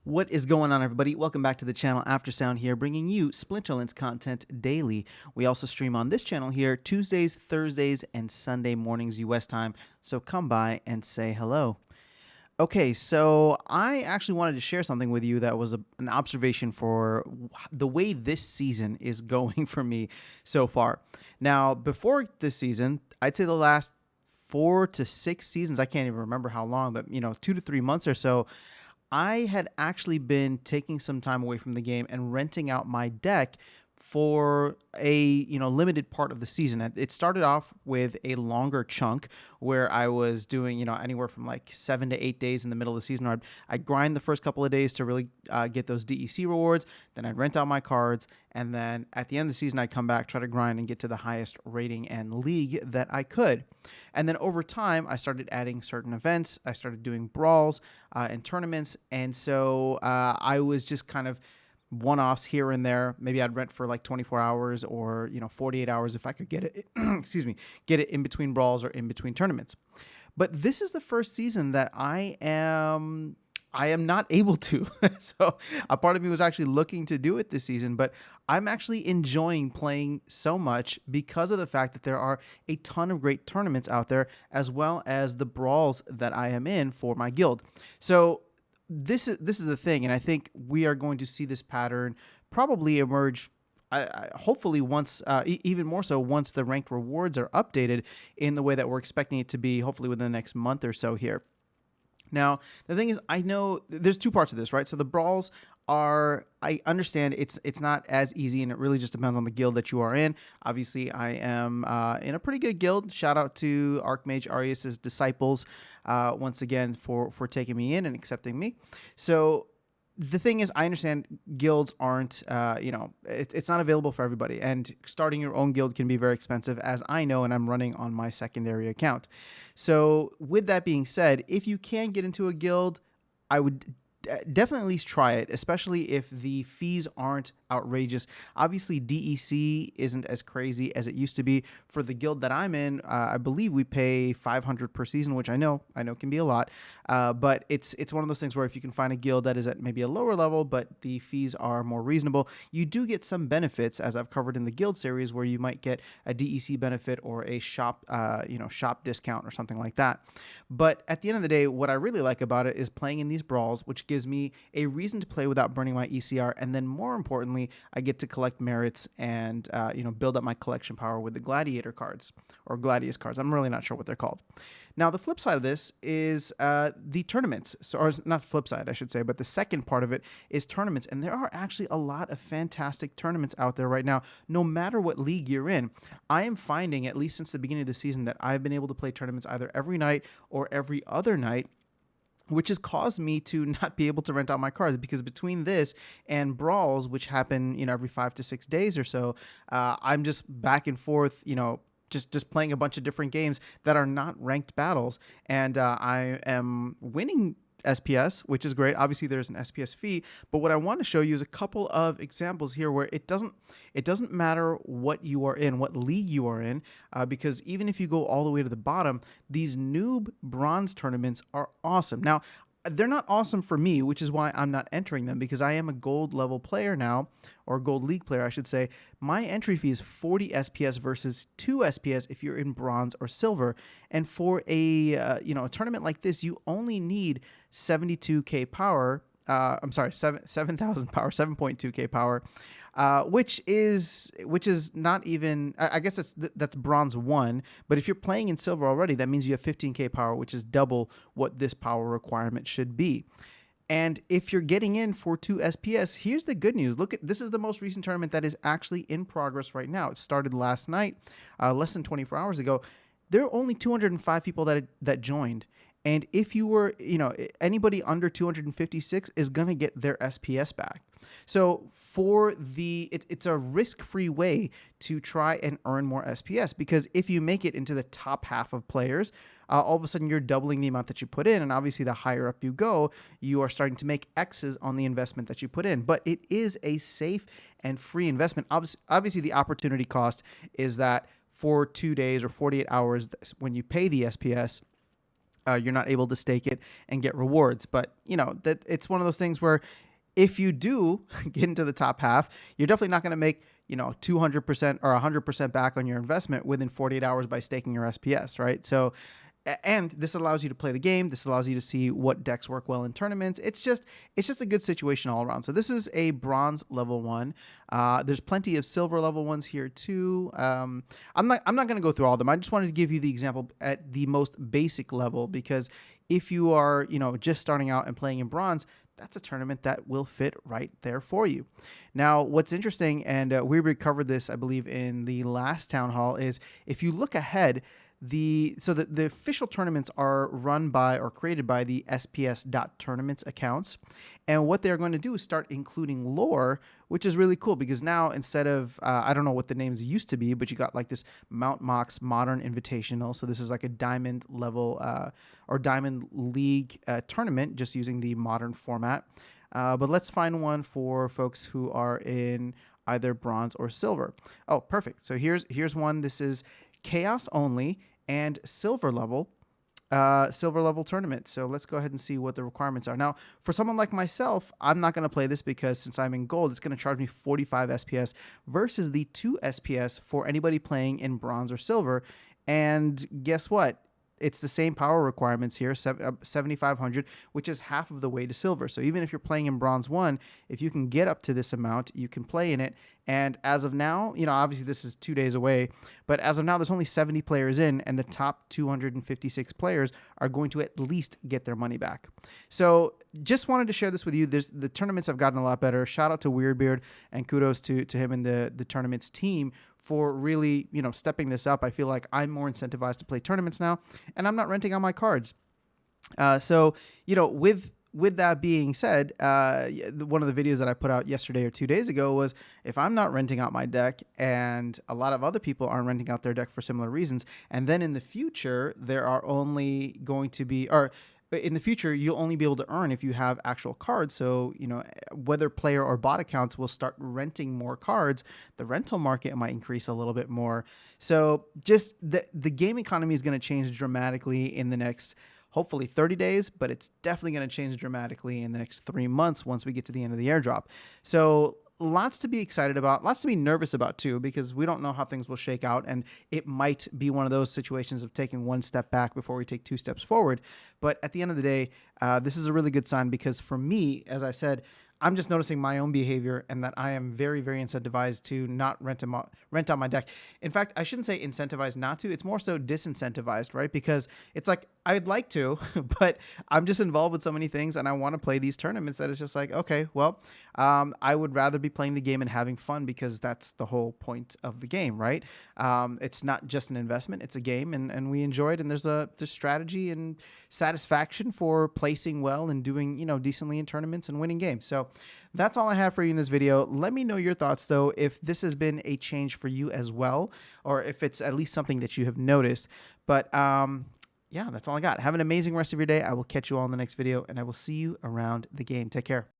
What is going on, everybody? Welcome back to the channel. After Sound here, bringing you Splinterlands content daily. We also stream on this channel here Tuesdays, Thursdays, and Sunday mornings US time, so come by and say hello. Okay, so I actually wanted to share something with you that was an observation for the way this season is going for me so far. Now, before this season, I'd say the last 4 to 6 seasons, I can't even remember how long, but 2 to 3 months or so, I had actually been taking some time away from the game and renting out my deck for a limited part of the season. It started off with a longer chunk where I was doing anywhere from like 7 to 8 days in the middle of the season. I'd grind the first couple of days to really get those DEC rewards. Then I'd rent out my cards, and then at the end of the season I'd come back, try to grind and get to the highest rating and league that I could. And then over time I started adding certain events. I started doing brawls and tournaments, and so I was just kind of one-offs here and there. Maybe I'd rent for like 24 hours or 48 hours if I could get it excuse me, get it in between brawls or in between tournaments. But this is the first season that I am not able to. So a part of me was actually looking to do it this season, but I'm actually enjoying playing so much because of the fact that there are a ton of great tournaments out there, as well as the brawls that I am in for my guild. So this is the thing, and I think we are going to see this pattern probably emerge. Hopefully, once even more so once the ranked rewards are updated in the way that we're expecting it to be, hopefully within the next month or so here. Now, the thing is, I know there's two parts of this, right? So the brawls are, I understand it's not as easy, and it really just depends on the guild that you are in. Obviously, I am in a pretty good guild. Shout out to Archmage Arius's disciples once again for taking me in and accepting me. So the thing is, I understand guilds aren't, it's not available for everybody. And starting your own guild can be very expensive, as I know, and I'm running on my secondary account. So with that being said, if you can get into a guild, I would definitely at least try it, especially if the fees aren't outrageous. Obviously, DEC isn't as crazy as it used to be. For the guild that I'm in, I believe we pay 500 per season, which I know can be a lot. But it's one of those things where if you can find a guild that is at maybe a lower level, but the fees are more reasonable, you do get some benefits, as I've covered in the guild series, where you might get a DEC benefit or a shop discount or something like that. But at the end of the day, what I really like about it is playing in these brawls, which gives me a reason to play without burning my ECR, and then more importantly, I get to collect merits and build up my collection power with the gladiator cards or gladius cards. I'm really not sure what they're called. Now, the flip side of this is the tournaments. So, or not the flip side, I should say, but the second part of it is tournaments. And there are actually a lot of fantastic tournaments out there right now, no matter what league you're in. I am finding, at least since the beginning of the season, that I've been able to play tournaments either every night or every other night, which has caused me to not be able to rent out my cards, because between this and brawls, which happen every 5 to 6 days or so, I'm just back and forth, just playing a bunch of different games that are not ranked battles, and I am winning SPS, which is great. Obviously, there's an SPS fee, but what I want to show you is a couple of examples here where it doesn't matter what you are in, what league you are in, because even if you go all the way to the bottom, these noob bronze tournaments are awesome. Now, they're not awesome for me, which is why I'm not entering them, because I am a gold level player now, or gold league player, I should say. My entry fee is 40 SPS versus 2 SPS if you're in bronze or silver. And for a a tournament like this, you only need 72k power. I'm sorry, 7,000 power, 7.2k power, which is not even. I guess that's bronze 1. But if you're playing in silver already, that means you have 15k power, which is double what this power requirement should be. And if you're getting in for 2 SPS, here's the good news. Look, this is the most recent tournament that is actually in progress right now. It started last night, less than 24 hours ago. There are only 205 people that joined. And if you were, anybody under 256 is going to get their SPS back. So it's a risk-free way to try and earn more SPS, because if you make it into the top half of players, all of a sudden you're doubling the amount that you put in. And obviously the higher up you go, you are starting to make X's on the investment that you put in. But it is a safe and free investment. Obviously the opportunity cost is that for 2 days or 48 hours, when you pay the SPS, you're not able to stake it and get rewards. But that it's one of those things where if you do get into the top half, you're definitely not going to make 200% or 100% back on your investment within 48 hours by staking your SPS, right? So, and this allows you to play the game. This allows you to see what decks work well in tournaments. It's just a good situation all around. So this is a bronze level 1. There's plenty of silver level 1s here too. I'm not going to go through all of them. I just wanted to give you the example at the most basic level, because if you are just starting out and playing in bronze, that's a tournament that will fit right there for you. Now, what's interesting, and we covered this, I believe, in the last town hall, is if you look ahead, the official tournaments are run by or created by the SPS.tournaments accounts. And what they're going to do is start including lore, which is really cool, because now instead of, I don't know what the names used to be, but you got like this Mount Mox Modern Invitational. So this is like a diamond level or diamond league tournament, just using the modern format. But let's find one for folks who are in either bronze or silver. Oh, perfect. So here's one. This is chaos only and silver level tournament. So let's go ahead and see what the requirements are. Now, for someone like myself, I'm not going to play this because since I'm in gold, it's going to charge me 45 SPS versus the 2 SPS for anybody playing in bronze or silver. And guess what? It's the same power requirements here, 7,500, which is half of the way to silver. So even if you're playing in bronze 1, if you can get up to this amount, you can play in it. And as of now, obviously this is 2 days away, but as of now, there's only 70 players in, and the top 256 players are going to at least get their money back. So just wanted to share this with you. The tournaments have gotten a lot better. Shout out to Weirdbeard, and kudos to him and the tournaments team for really, stepping this up. I feel like I'm more incentivized to play tournaments now, and I'm not renting out my cards. So, with that being said, one of the videos that I put out yesterday or 2 days ago was, if I'm not renting out my deck and a lot of other people aren't renting out their deck for similar reasons, and then in the future, there are only going to be, or in the future, you'll only be able to earn if you have actual cards. So, whether player or bot accounts will start renting more cards, the rental market might increase a little bit more. So just the game economy is going to change dramatically in the next, hopefully 30 days, but it's definitely going to change dramatically in the next 3 months once we get to the end of the airdrop. So lots to be excited about, lots to be nervous about too, because we don't know how things will shake out, and it might be one of those situations of taking 1 step back before we take 2 steps forward. But at the end of the day, this is a really good sign, because for me, as I said, I'm just noticing my own behavior, and that I am very, very incentivized to not rent out my deck. In fact, I shouldn't say incentivized not to. It's more so disincentivized, right? Because it's like, I'd like to, but I'm just involved with so many things, and I want to play these tournaments that it's just like, okay, well, I would rather be playing the game and having fun, because that's the whole point of the game, right? It's not just an investment, it's a game, and we enjoy it, and there's strategy and satisfaction for placing well and doing, decently in tournaments and winning games. So that's all I have for you in this video. Let me know your thoughts, though, if this has been a change for you as well, or if it's at least something that you have noticed. But yeah, that's all I got. Have an amazing rest of your day. I will catch you all in the next video, and I will see you around the game. Take care.